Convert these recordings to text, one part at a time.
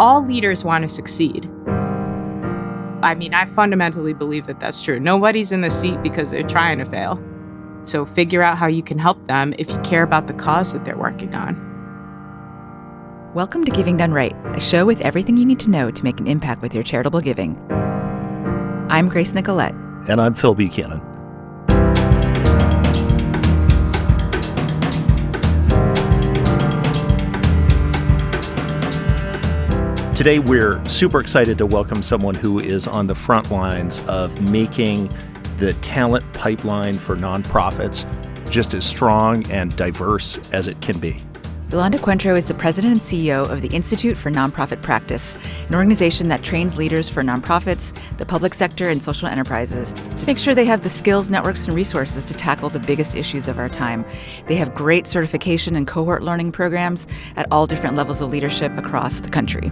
all leaders want to succeed. I mean, I fundamentally believe that that's true. Nobody's in the seat because they're trying to fail. So figure out how you can help them if you care about the cause that they're working on. Welcome to Giving Done Right, a show with everything you need to know to make an impact with your charitable giving. I'm Grace Nicolette. And I'm Phil Buchanan. Today, we're super excited to welcome someone who is on the front lines of making the talent pipeline for nonprofits just as strong and diverse as it can be. Yolanda Coentro is the president and CEO of the Institute for Nonprofit Practice, an organization that trains leaders for nonprofits, the public sector, and social enterprises to make sure they have the skills, networks, and resources to tackle the biggest issues of our time. They have great certification and cohort learning programs at all different levels of leadership across the country.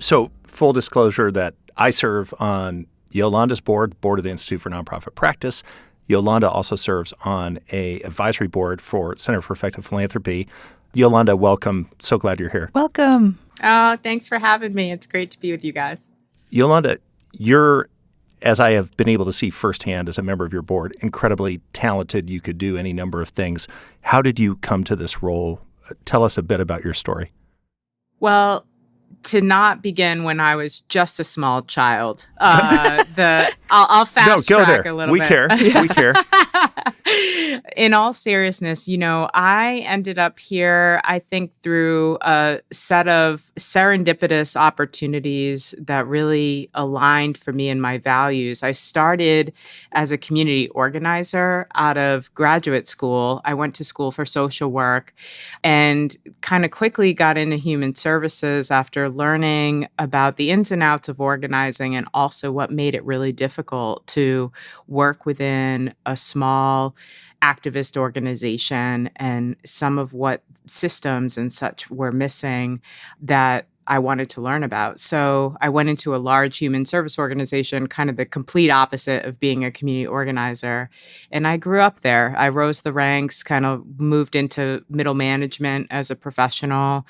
So, full disclosure that I serve on Yolanda's board of the Institute for Nonprofit Practice. Yolanda also serves on a advisory board for Center for Effective Philanthropy. Yolanda, welcome. So glad you're here. Welcome. Oh, thanks for having me. It's great to be with you guys. Yolanda, you're, as I have been able to see firsthand as a member of your board, incredibly talented. You could do any number of things. How did you come to this role? Tell us a bit about your story. Well, to not begin when I was just a small child, I'll fast track a little bit. We care. We care. In all seriousness, I ended up here, I think, through a set of serendipitous opportunities that really aligned for me and my values. I started as a community organizer out of graduate school. I went to school for social work and kind of quickly got into human services after learning about the ins and outs of organizing and also what made it really difficult to work within a small activist organization and some of what systems and such were missing that I wanted to learn about. So I went into a large human service organization, kind of the complete opposite of being a community organizer. And I grew up there. I rose the ranks, kind of moved into middle management as a professional.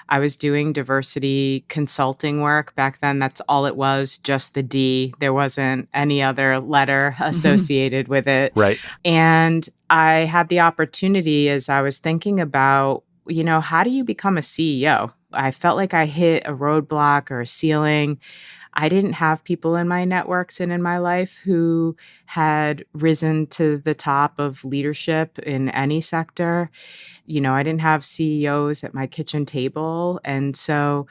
I was doing diversity consulting work. Back then, that's all it was, just the D. There wasn't any other letter associated with it. Right. And I had the opportunity as I was thinking about, how do you become a CEO? I felt like I hit a roadblock or a ceiling. I didn't have people in my networks and in my life who had risen to the top of leadership in any sector. I didn't have CEOs at my kitchen table. And so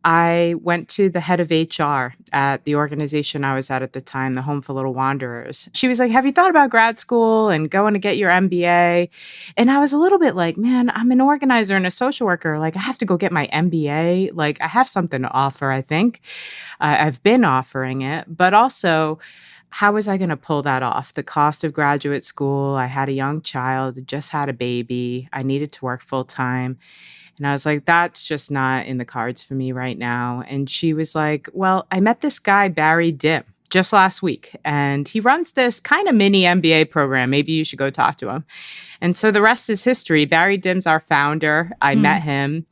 I went to the head of HR at the organization I was at the time, the Home for Little Wanderers. She was like, have you thought about grad school and going to get your MBA? And I was a little bit like, man, I'm an organizer and a social worker. Like, I have to go get my MBA. Like, I have something to offer, I think. I've been offering it. But also, how was I going to pull that off? The cost of graduate school. I had a young child, just had a baby. I needed to work full time. And I was like, that's just not in the cards for me right now. And she was like, well, I met this guy, Barry Dim, just last week. And he runs this kind of mini MBA program. Maybe you should go talk to him. And so the rest is history. Barry Dim's our founder. I met him.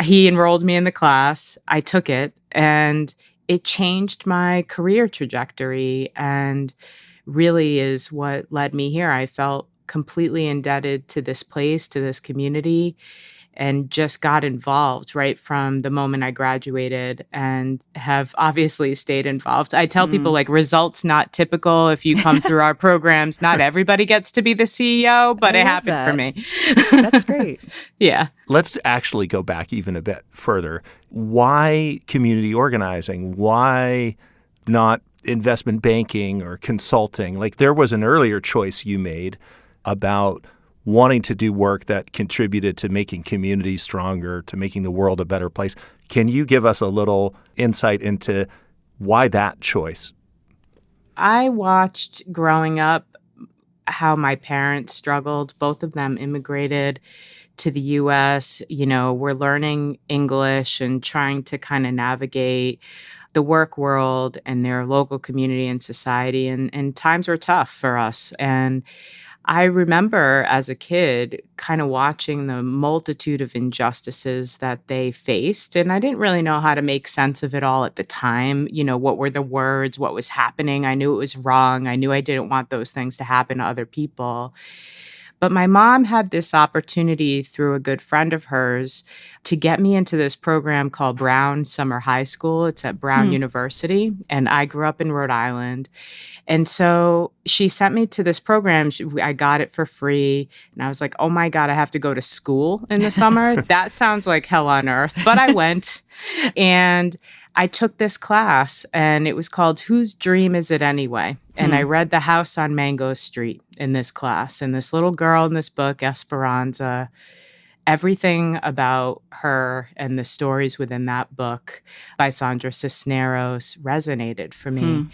He enrolled me in the class. I took it. And it changed my career trajectory and really is what led me here. I felt completely indebted to this place, to this community, and just got involved right from the moment I graduated and have obviously stayed involved. I tell people, like, results not typical. If you come through our programs, not everybody gets to be the CEO, but it happened for me. That's great. Yeah. Let's actually go back even a bit further. Why community organizing? Why not investment banking or consulting? Like, there was an earlier choice you made about wanting to do work that contributed to making communities stronger, to making the world a better place. Can you give us a little insight into why that choice? I watched growing up how my parents struggled. Both of them immigrated to the US, we're learning English and trying to kind of navigate the work world and their local community and society. And times were tough for us. And I remember as a kid kind of watching the multitude of injustices that they faced. And I didn't really know how to make sense of it all at the time. What were the words? What was happening? I knew it was wrong. I knew I didn't want those things to happen to other people. But my mom had this opportunity through a good friend of hers to get me into this program called Brown Summer High School. It's at Brown University. And I grew up in Rhode Island. And so she sent me to this program. I got it for free. And I was like, oh my God, I have to go to school in the summer? That sounds like hell on earth. But I went. And I took this class, and it was called Whose Dream Is It Anyway? And I read The House on Mango Street in this class. And this little girl in this book, Esperanza, everything about her and the stories within that book by Sandra Cisneros resonated for me.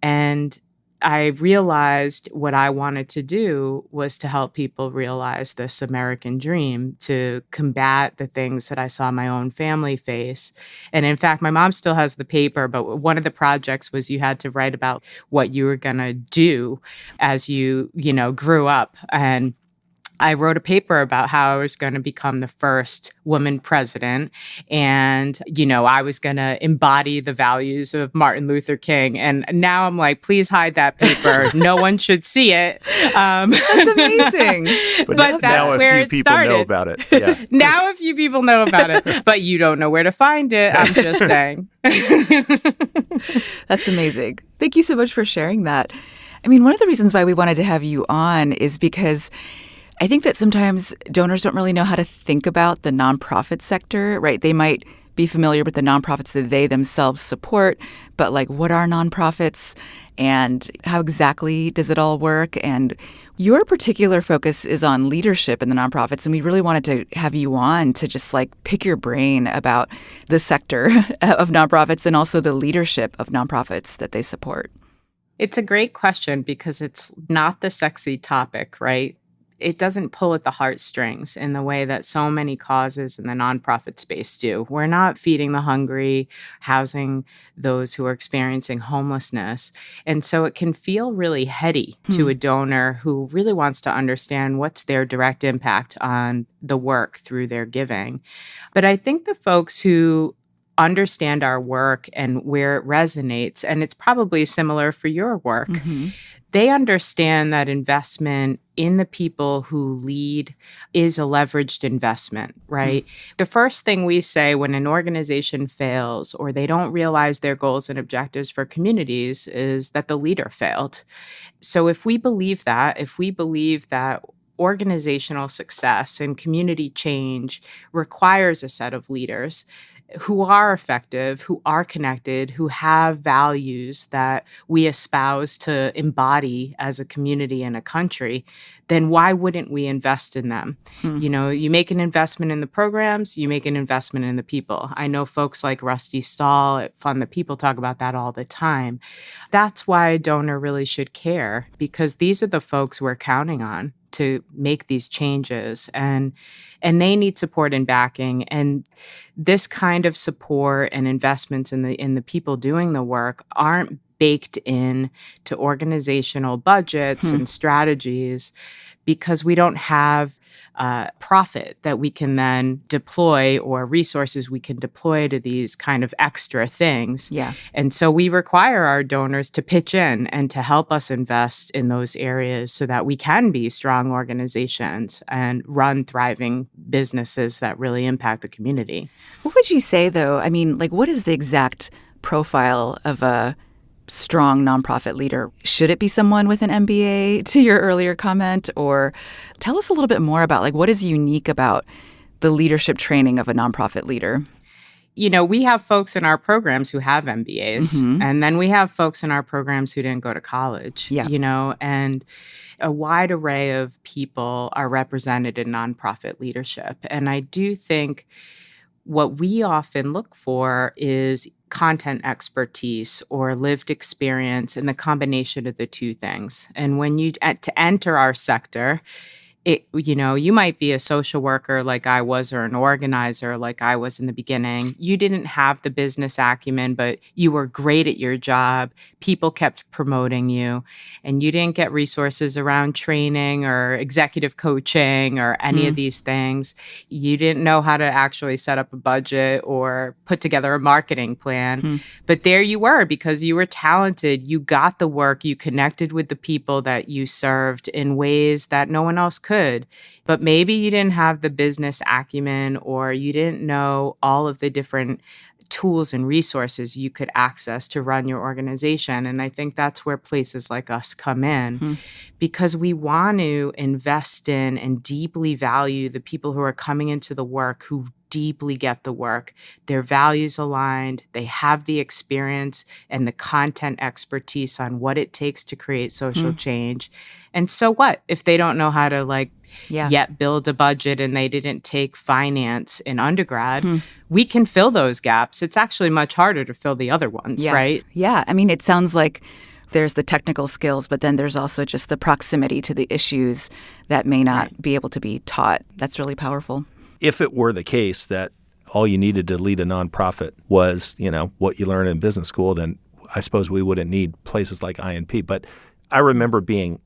And I realized what I wanted to do was to help people realize this American dream, to combat the things that I saw my own family face. And in fact, my mom still has the paper, but one of the projects was you had to write about what you were going to do as you grew up. And I wrote a paper about how I was going to become the first woman president. And, I was going to embody the values of Martin Luther King. And now I'm like, please hide that paper. No one should see it. That's amazing. But that's now where a few it people started. know about it. Yeah. Now a few people know about it, but you don't know where to find it. I'm just saying. That's amazing. Thank you so much for sharing that. I mean, one of the reasons why we wanted to have you on is because I think that sometimes donors don't really know how to think about the nonprofit sector, right? They might be familiar with the nonprofits that they themselves support, but what are nonprofits and how exactly does it all work? And your particular focus is on leadership in the nonprofits, and we really wanted to have you on to just pick your brain about the sector of nonprofits and also the leadership of nonprofits that they support. It's a great question because it's not the sexy topic, right? It doesn't pull at the heartstrings in the way that so many causes in the nonprofit space do. We're not feeding the hungry, housing those who are experiencing homelessness. And so it can feel really heady to a donor who really wants to understand what's their direct impact on the work through their giving. But I think the folks who understand our work and where it resonates, and it's probably similar for your work, they understand that investment in the people who lead is a leveraged investment, right? The first thing we say when an organization fails or they don't realize their goals and objectives for communities is that the leader failed. So if we believe that organizational success and community change requires a set of leaders who are effective, who are connected, who have values that we espouse to embody as a community and a country, then why wouldn't we invest in them? You make an investment in the programs, you make an investment in the people. I know folks like Rusty Stahl at Fund the People talk about that all the time. That's why a donor really should care, because these are the folks we're counting on to make these changes, and they need support and backing. And this kind of support and investments in the people doing the work aren't baked in to organizational budgets and strategies, because we don't have profit that we can then deploy or resources we can deploy to these kind of extra things. Yeah. And so we require our donors to pitch in and to help us invest in those areas so that we can be strong organizations and run thriving businesses that really impact the community. What would you say, though? I mean, what is the exact profile of a strong nonprofit leader? Should it be someone with an MBA, to your earlier comment? Or tell us a little bit more about what is unique about the leadership training of a nonprofit leader? We have folks in our programs who have MBAs, and then we have folks in our programs who didn't go to college, and a wide array of people are represented in nonprofit leadership. And I do think what we often look for is content expertise or lived experience and the combination of the two things. And when to enter our sector, You might be a social worker like I was, or an organizer like I was in the beginning. You didn't have the business acumen, but you were great at your job. People kept promoting you, and you didn't get resources around training or executive coaching or any of these things. You didn't know how to actually set up a budget or put together a marketing plan. But there you were, because you were talented. You got the work. You connected with the people that you served in ways that no one else could. But maybe you didn't have the business acumen, or you didn't know all of the different tools and resources you could access to run your organization. And I think that's where places like us come in, because we want to invest in and deeply value the people who are coming into the work, who deeply get the work. Their values aligned, they have the experience and the content expertise on what it takes to create social change. And so what if they don't know how to yet build a budget, and they didn't take finance in undergrad? We can fill those gaps. It's actually much harder to fill the other ones, right? Yeah. I mean, it sounds like there's the technical skills, but then there's also just the proximity to the issues that may not be able to be taught. That's really powerful. If it were the case that all you needed to lead a nonprofit was, what you learn in business school, then I suppose we wouldn't need places like INP. But I remember being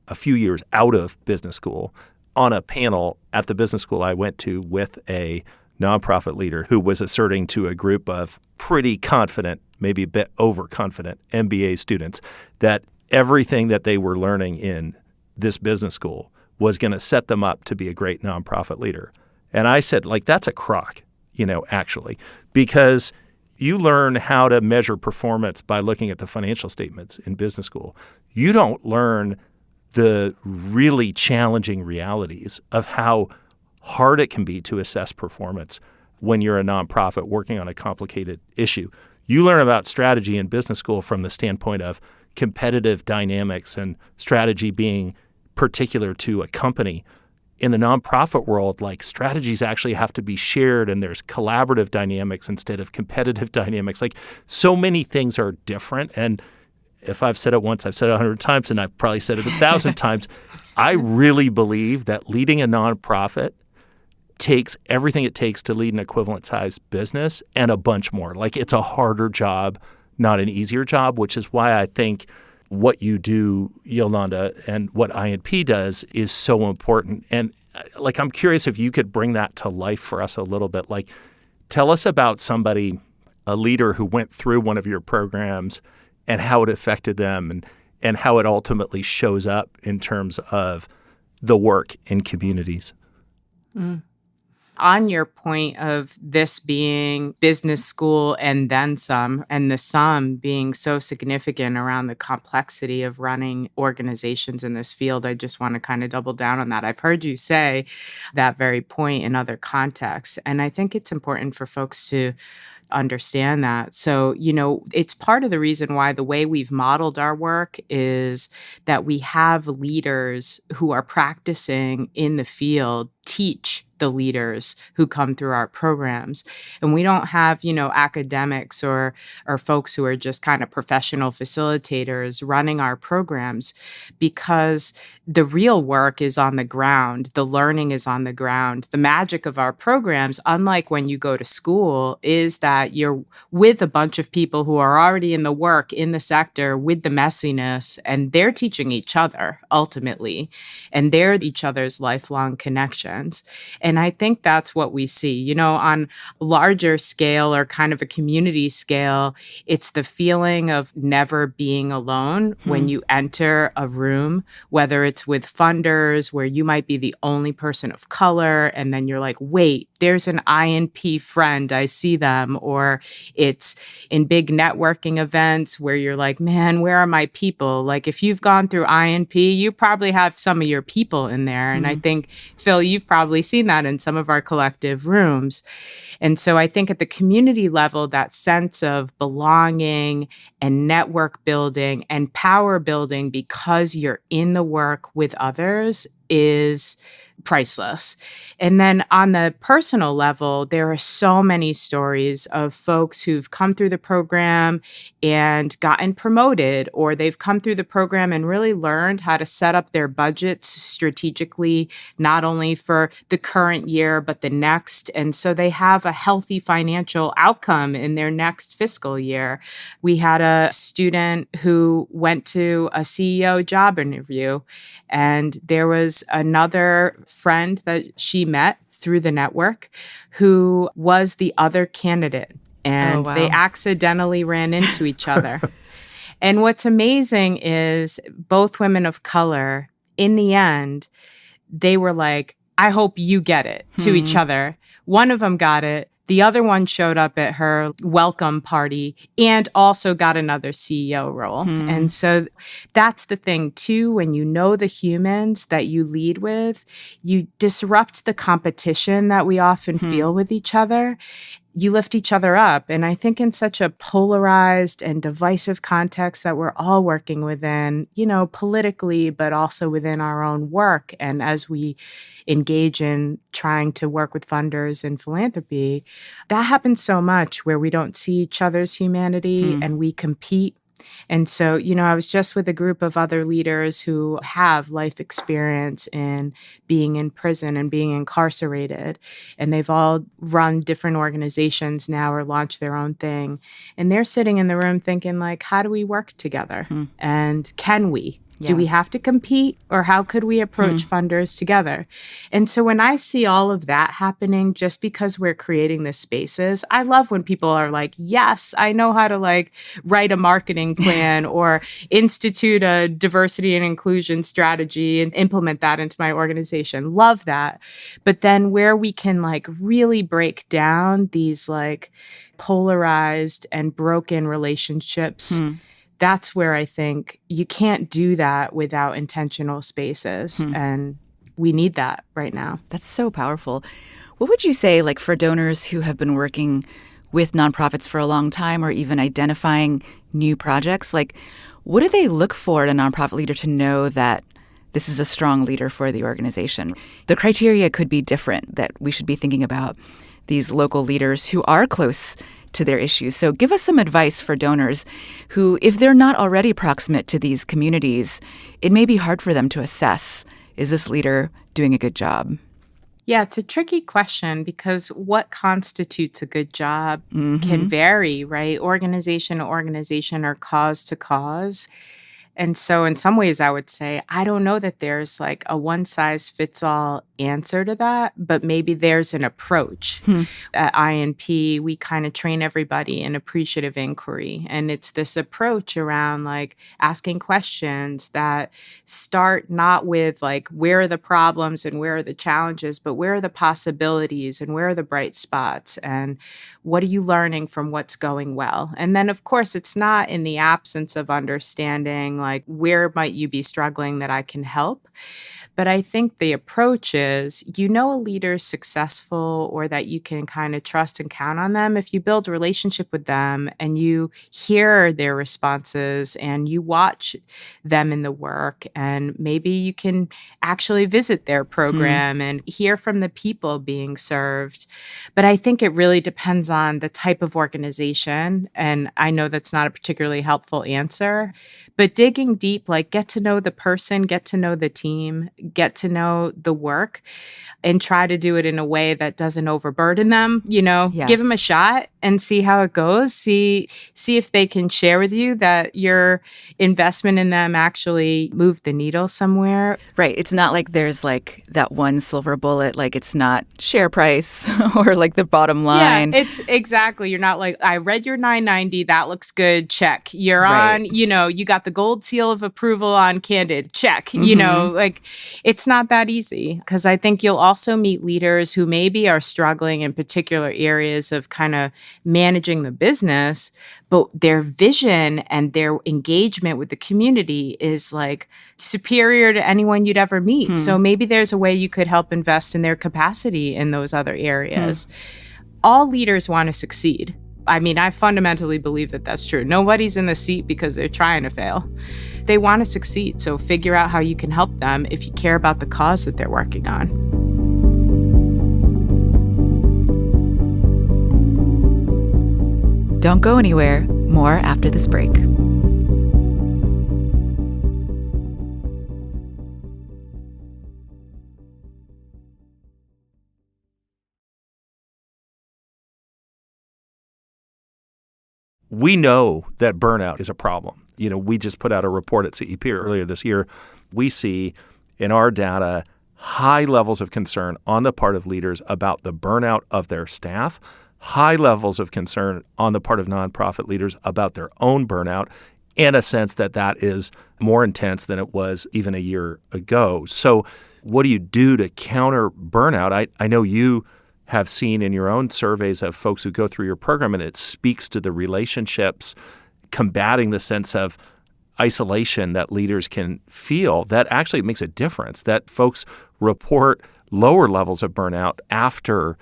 a few years out of business school on a panel at the business school I went to with a nonprofit leader who was asserting to a group of pretty confident, maybe a bit overconfident MBA students that everything that they were learning in this business school was going to set them up to be a great nonprofit leader. And I said, that's a crock, actually, because you learn how to measure performance by looking at the financial statements in business school. You don't learn the really challenging realities of how hard it can be to assess performance when you're a nonprofit working on a complicated issue. You learn about strategy in business school from the standpoint of competitive dynamics and strategy being particular to a company. In the nonprofit world, strategies actually have to be shared, and there's collaborative dynamics instead of competitive dynamics. So many things are different. And if I've said it once, I've said it 100 times, and I've probably said it 1,000 times. I really believe that leading a nonprofit takes everything it takes to lead an equivalent-sized business and a bunch more. It's a harder job, not an easier job, which is why I think what you do, Yolanda, and what INP does is so important. And I'm curious if you could bring that to life for us a little bit. Tell us about somebody, a leader who went through one of your programs and how it affected them, and how it ultimately shows up in terms of the work in communities. On your point of this being business school and then some, and the sum being so significant around the complexity of running organizations in this field, I just want to kind of double down on that. I've heard you say that very point in other contexts, and I think it's important for folks to understand that. So, it's part of the reason why the way we've modeled our work is that we have leaders who are practicing in the field teach the leaders who come through our programs. And we don't have, academics or folks who are just kind of professional facilitators running our programs, because the real work is on the ground. The learning is on the ground. The magic of our programs, unlike when you go to school, is that you're with a bunch of people who are already in the work, in the sector, with the messiness, and they're teaching each other ultimately, and they're each other's lifelong connections. And I think that's what we see, on a larger scale or kind of a community scale. It's the feeling of never being alone when you enter a room, whether it's with funders where you might be the only person of color, and then you're like, wait, there's an INP friend, I see them. Or it's in big networking events where you're like, man, where are my people? If you've gone through INP, you probably have some of your people in there. And I think, Phil, you've probably seen that in some of our collective rooms. And so I think at the community level, that sense of belonging and network building and power building because you're in the work with others is priceless. And then on the personal level, there are so many stories of folks who've come through the program and gotten promoted, or they've come through the program and really learned how to set up their budgets strategically, not only for the current year, but the next. And so they have a healthy financial outcome in their next fiscal year. We had a student who went to a CEO job interview, and there was another friend that she met through the network who was the other candidate, and they accidentally ran into each other. And what's amazing is both women of color, in the end, they were like, I hope you get it, to each other. One of them got it. The other one showed up at her welcome party and also got another CEO role. And so that's the thing, too, when you know the humans that you lead with, you disrupt the competition that we often feel with each other. You lift each other up. And I think in such a polarized and divisive context that we're all working within, you know, politically, but also within our own work. And as we engage in trying to work with funders and philanthropy, that happens so much where we don't see each other's humanity and we compete. And so, you know, I was just with a group of other leaders who have life experience in being in prison and being incarcerated. And they've all run different organizations now or launched their own thing. And they're sitting in the room thinking, like, how do we work together? And can we? Do we have to compete, or how could we approach funders together? And so when I see all of that happening, just because we're creating the spaces, I love when people are like, yes, I know how to like write a marketing plan or institute a diversity and inclusion strategy and implement that into my organization. Love that. But then where we can like really break down these like polarized and broken relationships, that's where I think you can't do that without intentional spaces. And we need that right now. That's so powerful. What would you say, like, for donors who have been working with nonprofits for a long time or even identifying new projects? Like, what do they look for in a nonprofit leader to know that this is a strong leader for the organization? The criteria could be different that we should be thinking about these local leaders who are close to their issues. So give us some advice for donors who, if they're not already proximate to these communities, it may be hard for them to assess, is this leader doing a good job? Yeah, it's a tricky question because what constitutes a good job can vary, right? Organization to organization or cause to cause. And so in some ways, I would say, I don't know that there's like a one-size-fits-all answer to that, but maybe there's an approach. At INP, we kind of train everybody in appreciative inquiry. And it's this approach around like asking questions that start not with like, where are the problems and where are the challenges, but where are the possibilities and where are the bright spots and what are you learning from what's going well? And then, of course, it's not in the absence of understanding like, where might you be struggling that I can help? But I think the approach is, you know, a leader's successful or that you can kind of trust and count on them if you build a relationship with them and you hear their responses and you watch them in the work. And maybe you can actually visit their program and hear from the people being served. But I think it really depends on the type of organization. And I know that's not a particularly helpful answer, but digging deep, like get to know the person, get to know the team, get to know the work, and try to do it in a way that doesn't overburden them, you know, give them a shot and see how it goes. See if they can share with you that your investment in them actually moved the needle somewhere. Right. It's not like there's like that one silver bullet, like it's not share price or like the bottom line. Yeah, it's exactly. You're not like, I read your 990, that looks good, check. You're on, you know, you got the gold seal of approval on Candid, check. You know, like it's not that easy, because I think you'll also meet leaders who maybe are struggling in particular areas of kind of managing the business, but their vision and their engagement with the community is like superior to anyone you'd ever meet. So maybe there's a way you could help invest in their capacity in those other areas. All leaders want to succeed. I mean, I fundamentally believe that that's true. Nobody's in the seat because they're trying to fail. They want to succeed. So figure out how you can help them if you care about the cause that they're working on. Don't go anywhere. More after this break. We know that burnout is a problem. We just put out a report at CEP earlier this year. We see in our data high levels of concern on the part of leaders about the burnout of their staff, high levels of concern on the part of nonprofit leaders about their own burnout, and a sense that that is more intense than it was even a year ago. So what do you do to counter burnout? I know you have seen in your own surveys of folks who go through your program, and it speaks to the relationships, combating the sense of isolation that leaders can feel, that actually makes a difference, that folks report lower levels of burnout after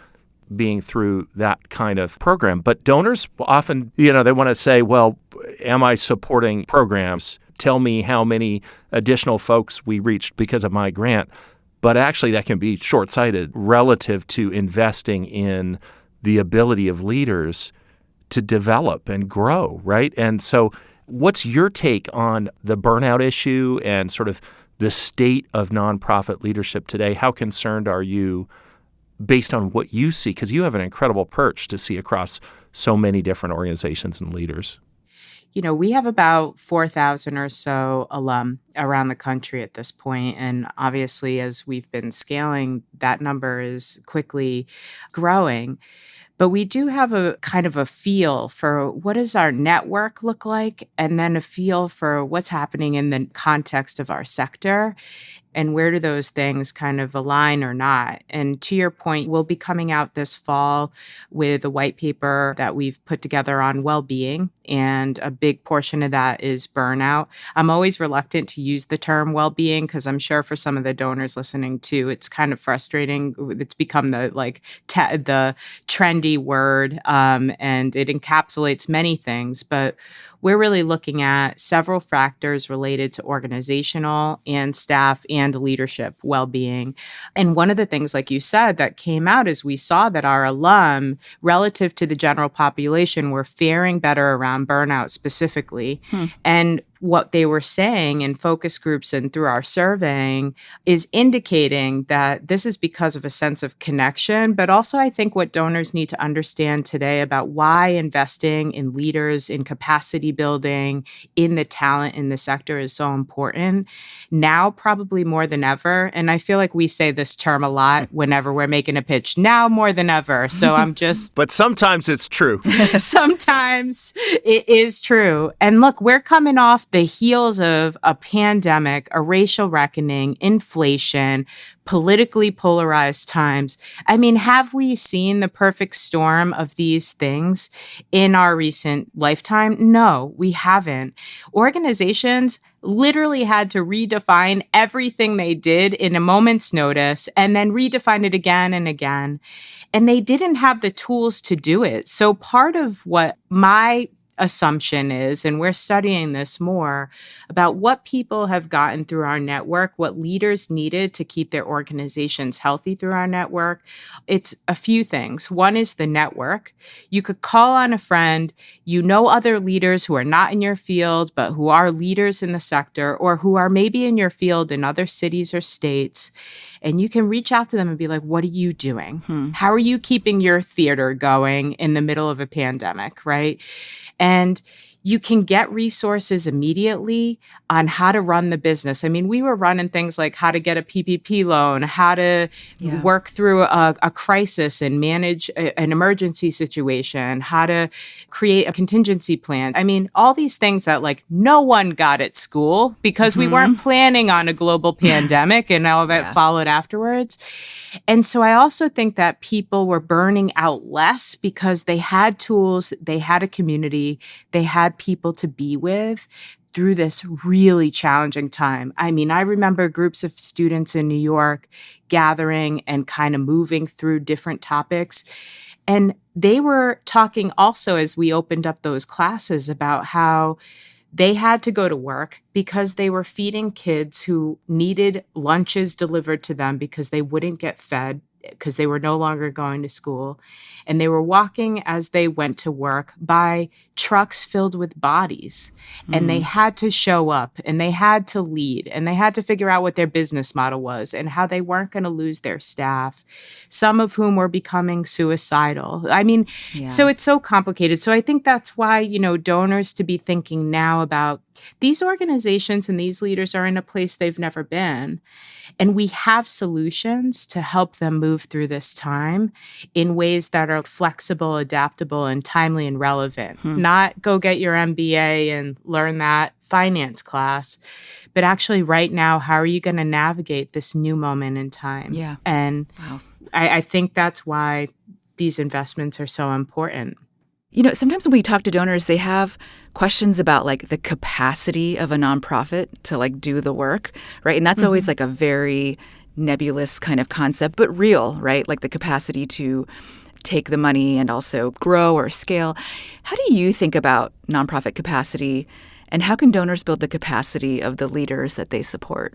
being through that kind of program. But donors often, they want to say, well, am I supporting programs? Tell me how many additional folks we reached because of my grant. But actually, that can be short-sighted relative to investing in the ability of leaders to develop and grow, right? And so what's your take on the burnout issue and sort of the state of nonprofit leadership today? How concerned are you based on what you see? Because you have an incredible perch to see across so many different organizations and leaders. We have about 4,000 or so alum around the country at this point. And obviously, as we've been scaling, that number is quickly growing. But we do have a kind of a feel for what does our network look like, and then a feel for what's happening in the context of our sector. And where do those things kind of align or not? And to your point, we'll be coming out this fall with a white paper that we've put together on well-being. And a big portion of that is burnout. I'm always reluctant to use the term well-being because I'm sure for some of the donors listening too, it's kind of frustrating. It's become the trendy word, and it encapsulates many things. But we're really looking at several factors related to organizational and staff and leadership well-being. And one of the things, like you said, that came out is we saw that our alum, relative to the general population, were faring better around burnout specifically. And what they were saying in focus groups and through our surveying is indicating that this is because of a sense of connection, but also I think what donors need to understand today about why investing in leaders, in capacity building, in the talent in the sector is so important now, probably more than ever. And I feel like we say this term a lot whenever we're making a pitch, now more than ever. So I'm just... But sometimes it's true. Sometimes it is true. And look, we're coming off the heels of a pandemic, a racial reckoning, inflation, politically polarized times. I mean, have we seen the perfect storm of these things in our recent lifetime? No, we haven't. Organizations literally had to redefine everything they did in a moment's notice and then redefine it again and again. And they didn't have the tools to do it. So part of what my assumption is, and we're studying this more, about what people have gotten through our network, what leaders needed to keep their organizations healthy through our network. It's a few things. One is the network. You could call on a friend, other leaders who are not in your field, but who are leaders in the sector or who are maybe in your field in other cities or states. And you can reach out to them and be like, what are you doing? How are you keeping your theater going in the middle of a pandemic, right? And you can get resources immediately on how to run the business. I mean, we were running things like how to get a PPP loan, how to work through a crisis and manage an emergency situation, how to create a contingency plan. I mean, all these things that like no one got at school because we weren't planning on a global pandemic and all that followed afterwards. And so I also think that people were burning out less because they had tools, they had a community, they had people to be with through this really challenging time. I mean, I remember groups of students in New York gathering and kind of moving through different topics. And they were talking also as we opened up those classes about how they had to go to work because they were feeding kids who needed lunches delivered to them because they wouldn't get fed because they were no longer going to school. And they were walking as they went to work by trucks filled with bodies. And they had to show up and they had to lead and they had to figure out what their business model was and how they weren't going to lose their staff, some of whom were becoming suicidal. I mean, so it's so complicated. So I think that's why, donors to be thinking now about these organizations and these leaders are in a place they've never been. And we have solutions to help them move through this time in ways that are flexible, adaptable, and timely and relevant. Not go get your MBA and learn that finance class, but actually right now, how are you going to navigate this new moment in time? Yeah. And I think that's why these investments are so important. Sometimes when we talk to donors, they have questions about like the capacity of a nonprofit to like do the work, right? And that's always like a very nebulous kind of concept, but real, right? Like the capacity to take the money and also grow or scale. How do you think about nonprofit capacity, and how can donors build the capacity of the leaders that they support?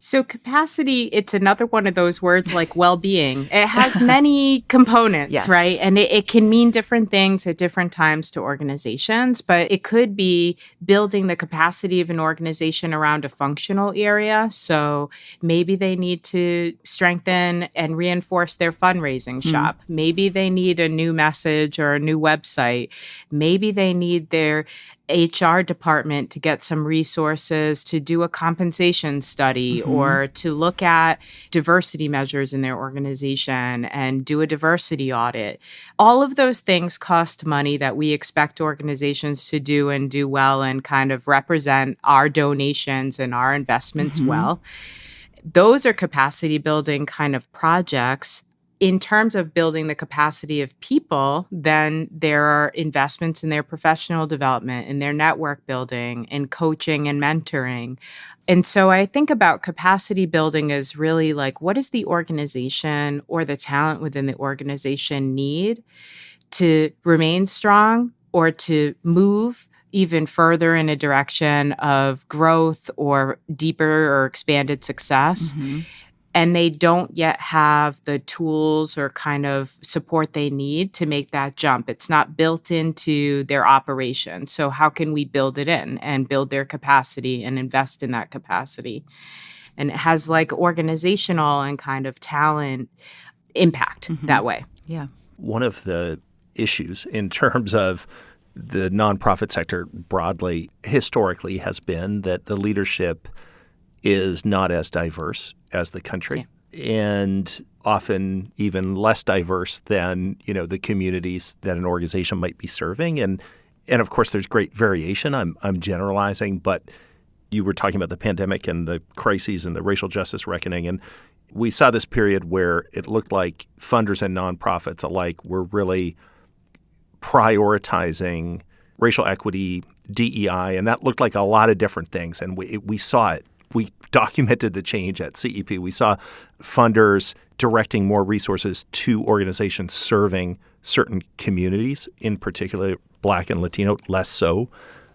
So capacity, it's another one of those words like well-being. It has many components, right? And it can mean different things at different times to organizations, but it could be building the capacity of an organization around a functional area. So maybe they need to strengthen and reinforce their fundraising shop. Maybe they need a new message or a new website. Maybe they need their HR department to get some resources to do a compensation study or to look at diversity measures in their organization and do a diversity audit. All of those things cost money that we expect organizations to do and do well and kind of represent our donations and our investments well. Those are capacity building kind of projects. In terms of building the capacity of people, then there are investments in their professional development, in their network building, in coaching and mentoring. And so I think about capacity building as really like, what does the organization or the talent within the organization need to remain strong or to move even further in a direction of growth or deeper or expanded success? And they don't yet have the tools or kind of support they need to make that jump. It's not built into their operation. So how can we build it in and build their capacity and invest in that capacity? And it has like organizational and kind of talent impact that way. Yeah. One of the issues in terms of the nonprofit sector broadly historically has been that the leadership is not as diverse as the country and often even less diverse than, the communities that an organization might be serving. And of course, there's great variation. I'm generalizing, but you were talking about the pandemic and the crises and the racial justice reckoning. And we saw this period where it looked like funders and nonprofits alike were really prioritizing racial equity, DEI, and that looked like a lot of different things. And we saw it. We documented the change at CEP. We saw funders directing more resources to organizations serving certain communities, in particular Black and Latino, less so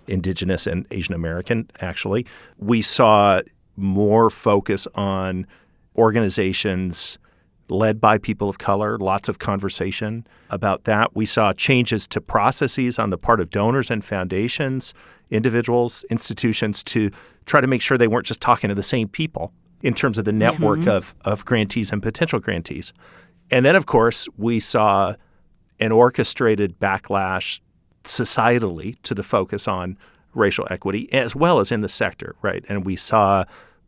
Indigenous and Asian American, actually. We saw more focus on organizations led by people of color, lots of conversation about that. We saw changes to processes on the part of donors and foundations, individuals, institutions to try to make sure they weren't just talking to the same people in terms of the network of grantees and potential grantees. And then, of course, we saw an orchestrated backlash societally to the focus on racial equity as well as in the sector, right? And we saw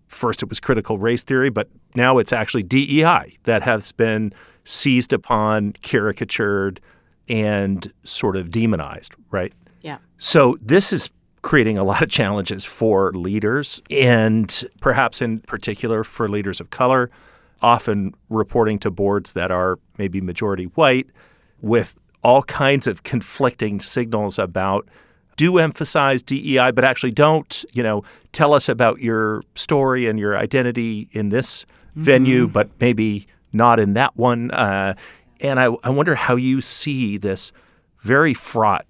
first it was critical race theory, but now it's actually DEI that has been seized upon, caricatured, and sort of demonized, right? Yeah. So this is creating a lot of challenges for leaders and perhaps in particular for leaders of color, often reporting to boards that are maybe majority white with all kinds of conflicting signals about do emphasize DEI, but actually don't, tell us about your story and your identity in this venue, but maybe not in that one. And I wonder how you see this very fraught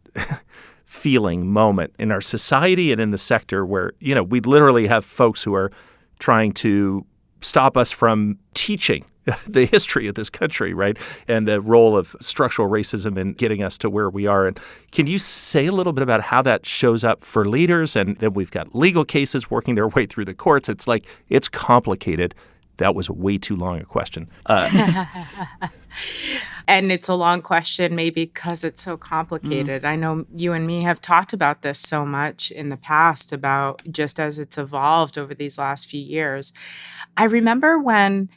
feeling moment in our society and in the sector where, we literally have folks who are trying to stop us from teaching the history of this country, right? And the role of structural racism in getting us to where we are. And can you say a little bit about how that shows up for leaders? And then we've got legal cases working their way through the courts. It's like, it's complicated. That was way too long a question. And it's a long question maybe because it's so complicated. I know you and me have talked about this so much in the past about just as it's evolved over these last few years. I remember when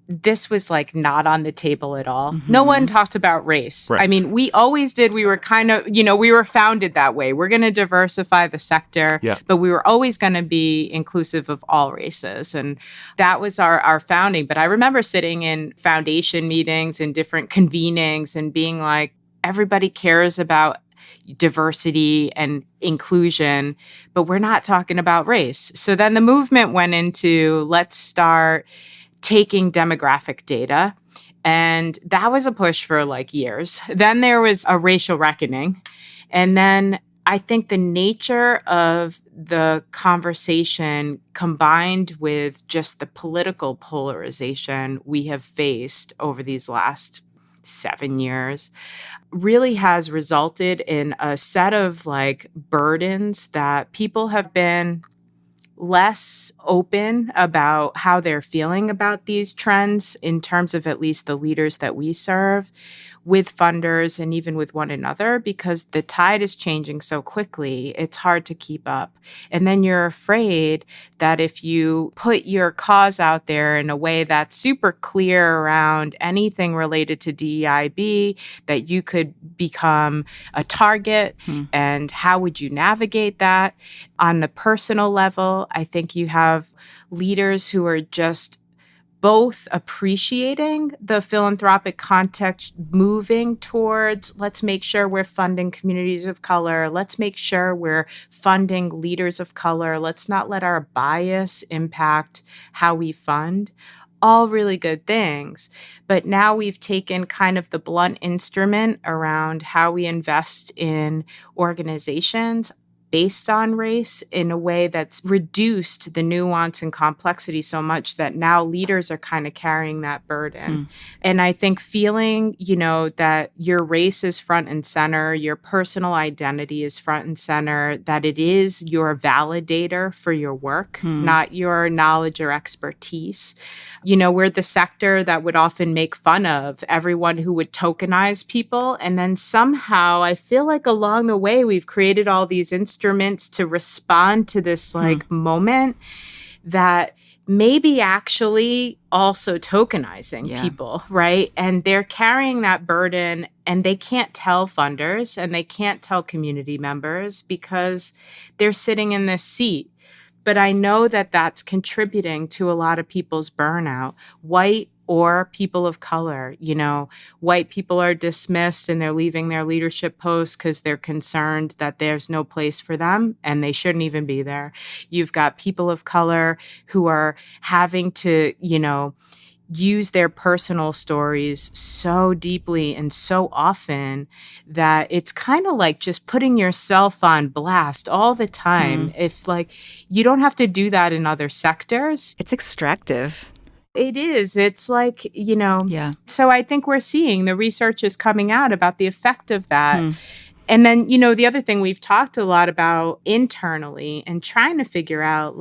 this was like not on the table at all. No one talked about race. Right. I mean, we always did. We were kind of, we were founded that way. We're going to diversify the sector, but we were always going to be inclusive of all races. And that was our founding. But I remember sitting in foundation meetings and different convenings and being like, everybody cares about diversity and inclusion, but we're not talking about race. So then the movement went into, let's start taking demographic data. And that was a push for like years. Then there was a racial reckoning. And then I think the nature of the conversation combined with just the political polarization we have faced over these last 7 years really has resulted in a set of like burdens that people have been less open about how they're feeling about these trends in terms of at least the leaders that we serve with funders and even with one another, because the tide is changing so quickly, it's hard to keep up. And then you're afraid that if you put your cause out there in a way that's super clear around anything related to DEIB, that you could become a target. And how would you navigate that? On the personal level, I think you have leaders who are just both appreciating the philanthropic context, moving towards, let's make sure we're funding communities of color. Let's make sure we're funding leaders of color. Let's not let our bias impact how we fund. All really good things. But now we've taken kind of the blunt instrument around how we invest in organizations based on race in a way that's reduced the nuance and complexity so much that now leaders are kind of carrying that burden. And I think feeling, that your race is front and center, your personal identity is front and center, that it is your validator for your work, not your knowledge or expertise. We're the sector that would often make fun of everyone who would tokenize people. And then somehow I feel like along the way, we've created all these instruments to respond to this moment that maybe actually also tokenizing people, right? And they're carrying that burden and they can't tell funders and they can't tell community members because they're sitting in this seat. But I know that that's contributing to a lot of people's burnout, white or people of color. White people are dismissed and they're leaving their leadership posts because they're concerned that there's no place for them and they shouldn't even be there. You've got people of color who are having to, use their personal stories so deeply and so often that it's kind of like just putting yourself on blast all the time. If you don't have to do that in other sectors. It's extractive. It is. It's like, So I think we're seeing the research is coming out about the effect of that. And then, the other thing we've talked a lot about internally and trying to figure out,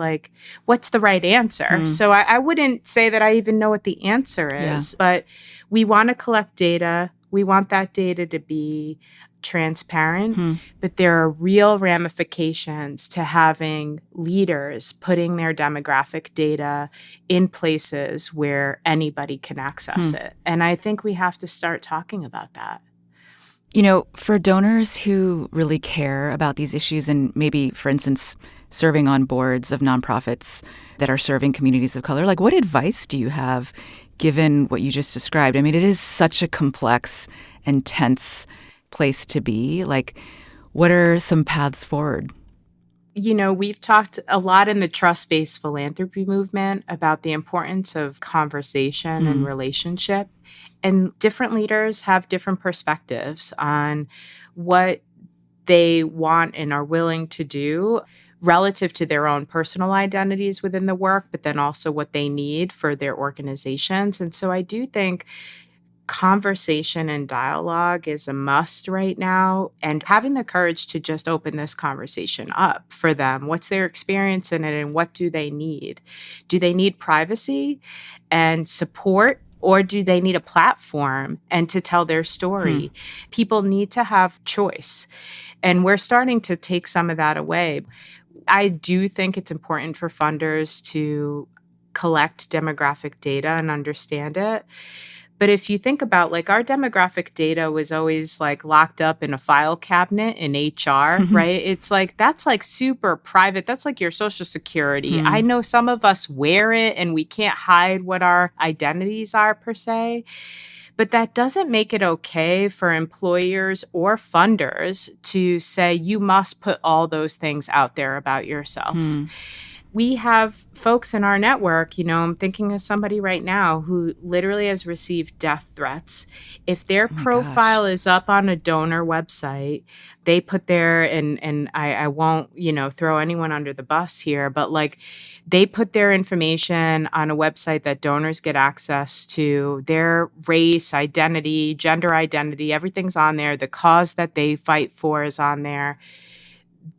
what's the right answer? So I wouldn't say that I even know what the answer is, but we want to collect data. We want that data to be transparent, but there are real ramifications to having leaders putting their demographic data in places where anybody can access it. And I think we have to start talking about that. For donors who really care about these issues and maybe, for instance, serving on boards of nonprofits that are serving communities of color, what advice do you have given what you just described? I mean, it is such a complex and tense place to be. What are some paths forward? We've talked a lot in the trust-based philanthropy movement about the importance of conversation and relationship. And different leaders have different perspectives on what they want and are willing to do relative to their own personal identities within the work, but then also what they need for their organizations. And so I do think conversation and dialogue is a must right now, and having the courage to just open this conversation up for them. What's their experience in it and what do they need? Do they need privacy and support? Or do they need a platform and to tell their story? People need to have choice. And we're starting to take some of that away. I do think it's important for funders to collect demographic data and understand it. But if you think about, like, our demographic data was always like locked up in a file cabinet in HR, right? It's like, that's like super private. That's like your social security. I know some of us wear it and we can't hide what our identities are per se. But that doesn't make it okay for employers or funders to say, you must put all those things out there about yourself. We have folks in our network, I'm thinking of somebody right now who literally has received death threats. If their profile is up on a donor website, they put their, and I won't, throw anyone under the bus here, but like they put their information on a website that donors get access to, their race, identity, gender identity, everything's on there. The cause that they fight for is on there.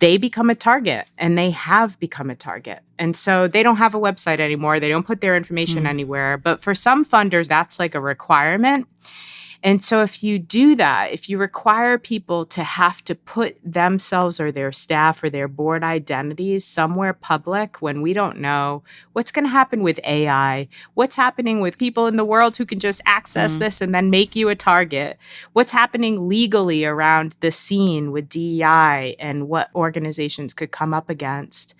They become a target, and they have become a target. And so they don't have a website anymore. They don't put their information anywhere. But for some funders, that's like a requirement. And so if you do that, if you require people to have to put themselves or their staff or their board identities somewhere public when we don't know what's going to happen with AI, what's happening with people in the world who can just access this and then make you a target, what's happening legally around the scene with DEI and what organizations could come up against.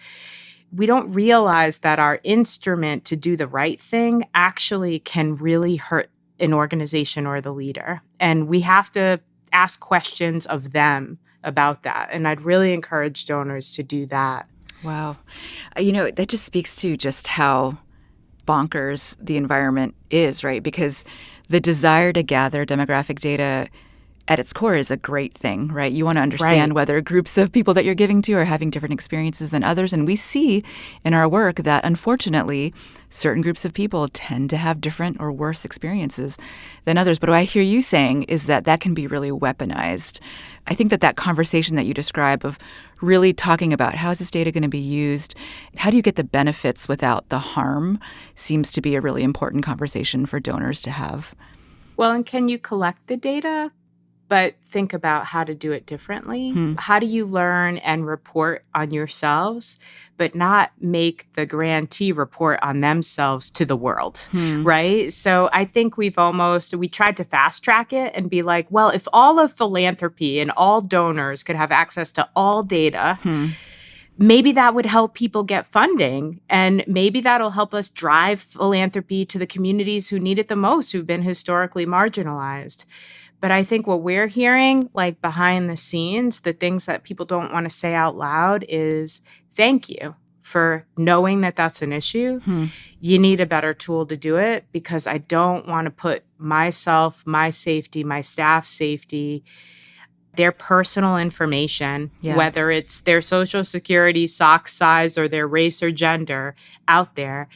We don't realize that our instrument to do the right thing actually can really hurt an organization or the leader. And we have to ask questions of them about that. And I'd really encourage donors to do that. Wow. That just speaks to just how bonkers the environment is, right? Because the desire to gather demographic data at its core is a great thing, right? You want to understand whether groups of people that you're giving to are having different experiences than others. And we see in our work that, unfortunately, certain groups of people tend to have different or worse experiences than others. But what I hear you saying is that that can be really weaponized. I think that conversation that you describe of really talking about how is this data going to be used, how do you get the benefits without the harm, seems to be a really important conversation for donors to have. Well, and can you collect the data? But think about how to do it differently. How do you learn and report on yourselves, but not make the grantee report on themselves to the world, right? So I think we tried to fast track it and be like, well, if all of philanthropy and all donors could have access to all data, maybe that would help people get funding. And maybe that'll help us drive philanthropy to the communities who need it the most, who've been historically marginalized. But I think what we're hearing, like behind the scenes, the things that people don't want to say out loud is thank you for knowing that that's an issue. You need a better tool to do it, because I don't want to put myself, my safety, my staff's safety, their personal information, whether it's their social security, sock size, or their race or gender out there.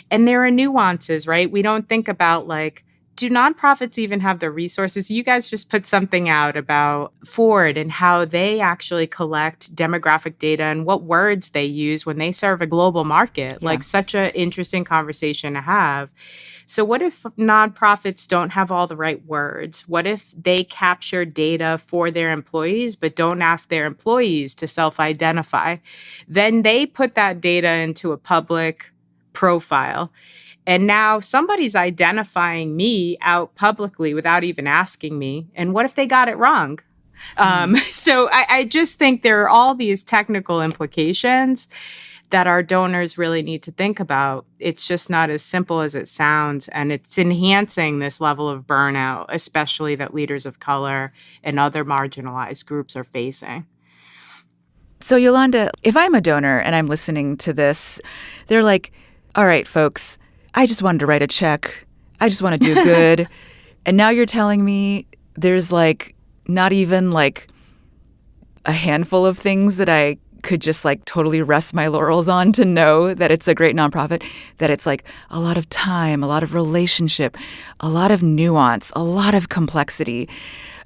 And there are nuances, right? We don't think about like, do nonprofits even have the resources? You guys just put something out about Ford and how they actually collect demographic data and what words they use when they serve a global market. Like, such an interesting conversation to have. So what if nonprofits don't have all the right words? What if they capture data for their employees but don't ask their employees to self-identify? Then they put that data into a public profile. And now somebody's identifying me out publicly without even asking me. And what if they got it wrong? So I just think there are all these technical implications that our donors really need to think about. It's just not as simple as it sounds. And it's enhancing this level of burnout, especially that leaders of color and other marginalized groups are facing. So Yolanda, if I'm a donor and I'm listening to this, they're like, all right, folks, I just wanted to write a check. I just want to do good. And now you're telling me there's like not even like a handful of things that I could just like totally rest my laurels on to know that it's a great nonprofit, that it's like a lot of time, a lot of relationship, a lot of nuance, a lot of complexity.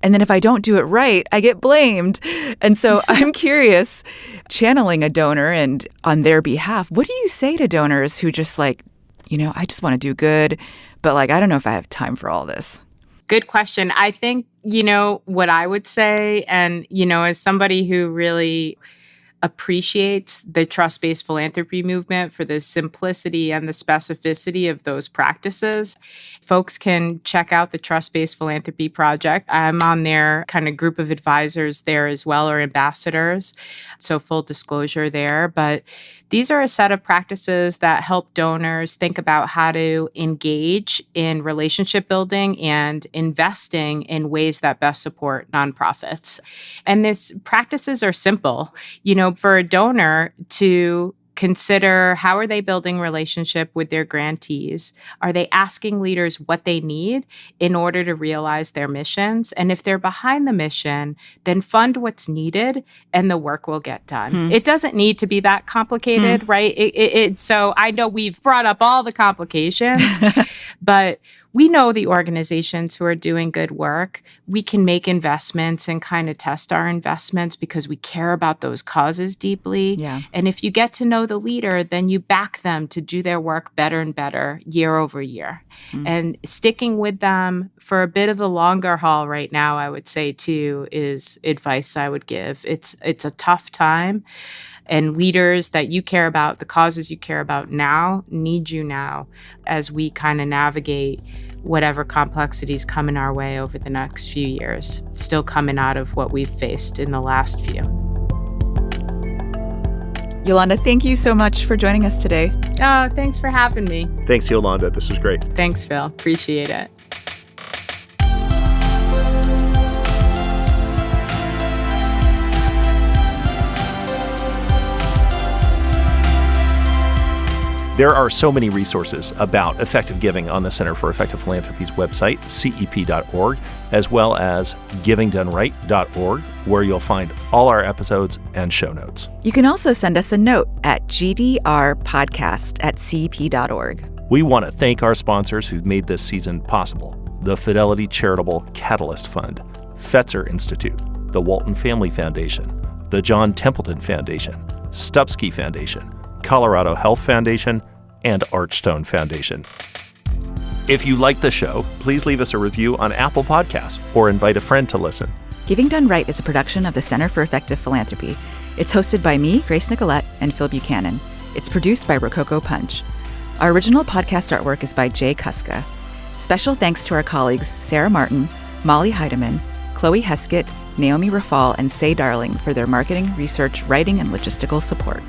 And then if I don't do it right, I get blamed. And so I'm curious, channeling a donor and on their behalf, what do you say to donors who just like, I just want to do good, but like, I don't know if I have time for all this? Good question. I think, what I would say, and, as somebody who really appreciates the trust-based philanthropy movement for the simplicity and the specificity of those practices, folks can check out the Trust-Based Philanthropy Project. I'm on their kind of group of advisors there as well, or ambassadors. So full disclosure there. But these are a set of practices that help donors think about how to engage in relationship building and investing in ways that best support nonprofits. And these practices are simple, for a donor to consider how are they building relationship with their grantees? Are they asking leaders what they need in order to realize their missions? And if they're behind the mission, then fund what's needed and the work will get done. It doesn't need to be that complicated, right? So I know we've brought up all the complications, but we know the organizations who are doing good work. We can make investments and kind of test our investments because we care about those causes deeply. Yeah. And if you get to know the leader, then you back them to do their work better and better year over year. And sticking with them for a bit of the longer haul right now, I would say too, is advice I would give. It's a tough time. And leaders that you care about, the causes you care about now, need you now as we kind of navigate whatever complexities coming our way over the next few years, still coming out of what we've faced in the last few. Yolanda, thank you so much for joining us today. Oh, thanks for having me. Thanks, Yolanda. This was great. Thanks, Phil. Appreciate it. There are so many resources about effective giving on the Center for Effective Philanthropy's website, cep.org, as well as givingdoneright.org, where you'll find all our episodes and show notes. You can also send us a note at gdrpodcast@cep.org. We want to thank our sponsors who've made this season possible: the Fidelity Charitable Catalyst Fund, Fetzer Institute, the Walton Family Foundation, the John Templeton Foundation, Stupsky Foundation, Colorado Health Foundation, and Archstone Foundation. If you like the show, please leave us a review on Apple Podcasts or invite a friend to listen. Giving Done Right is a production of the Center for Effective Philanthropy. It's hosted by me, Grace Nicolette, and Phil Buchanan. It's produced by Rococo Punch. Our original podcast artwork is by Jay Kuska. Special thanks to our colleagues Sarah Martin, Molly Heidemann, Chloe Heskett, Naomi Rafal, and Say Darling for their marketing, research, writing, and logistical support.